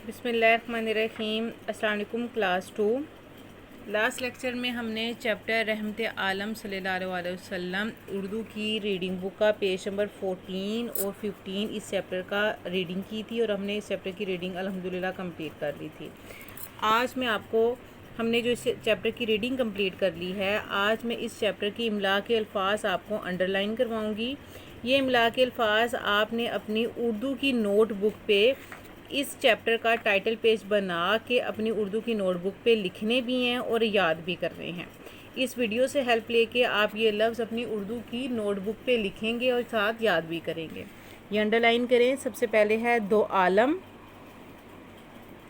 बिस्मिल्लाहिर्रहमानिर्रहीम। अस्सलाम वालेकुम क्लास 2। लास्ट लेक्चर में हमने चैप्टर रहमत आलम सल्लल्लाहु अलैहि वसल्लम उर्दू की रीडिंग बुक का पेज नंबर 14 और 15 इस चैप्टर का रीडिंग की थी और हमने इस चैप्टर की रीडिंग अल्हम्दुलिल्लाह कंप्लीट कर ली थी। आज मैं आपको हमने जो इस चैप्टर की रीडिंग कंप्लीट कर ली है, आज मैं इस चैप्टर की इमला के अल्फाज आपको अंडरलाइन करवाऊँगी। ये इमला के अल्फाज आपने अपनी उर्दू की नोटबुक पे इस चैप्टर का टाइटल पेज बना के अपनी उर्दू की नोटबुक पे लिखने भी हैं और याद भी करने हैं। इस वीडियो से हेल्प लेके आप ये लफ्ज़ अपनी उर्दू की नोटबुक पे लिखेंगे और साथ याद भी करेंगे। ये अंडरलाइन करें। सबसे पहले है दो आलम,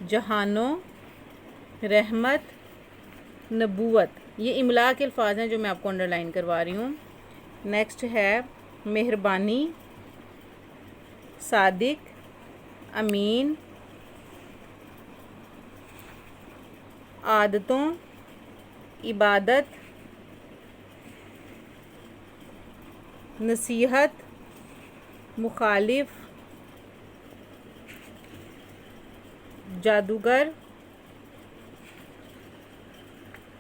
जहानो, रहमत, नबूवत। ये इमला के अल्फाज हैं जो मैं आपको अंडरलाइन करवा रही हूँ। नेक्स्ट है मेहरबानी, सादिक, अमीन, आदतों, इबादत, नसीहत, मुखालिफ, जादूगर,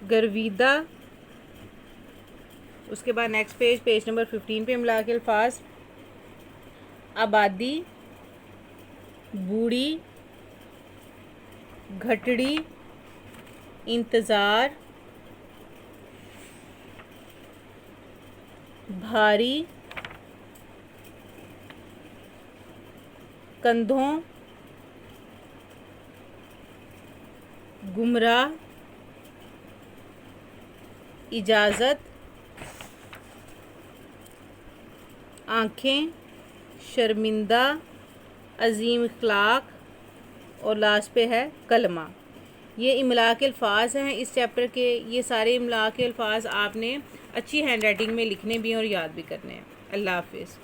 गर्विदा। उसके बाद नेक्स्ट पेज नंबर 15 पे इमला के अल्फाज आबादी, बूढ़ी, घटड़ी, इंतज़ार, भारी, कंधों, गुमराह, इजाज़त, आँखें, शर्मिंदा, अजीम इखलाक और लास्ट पे है कलमा। ये इमला के अल्फाज हैं इस चैप्टर के। ये सारे इमला के अल्फाज आपने अच्छी हैंड राइटिंग में लिखने भी हैं और याद भी करने हैं। अल्लाह हाफिज़।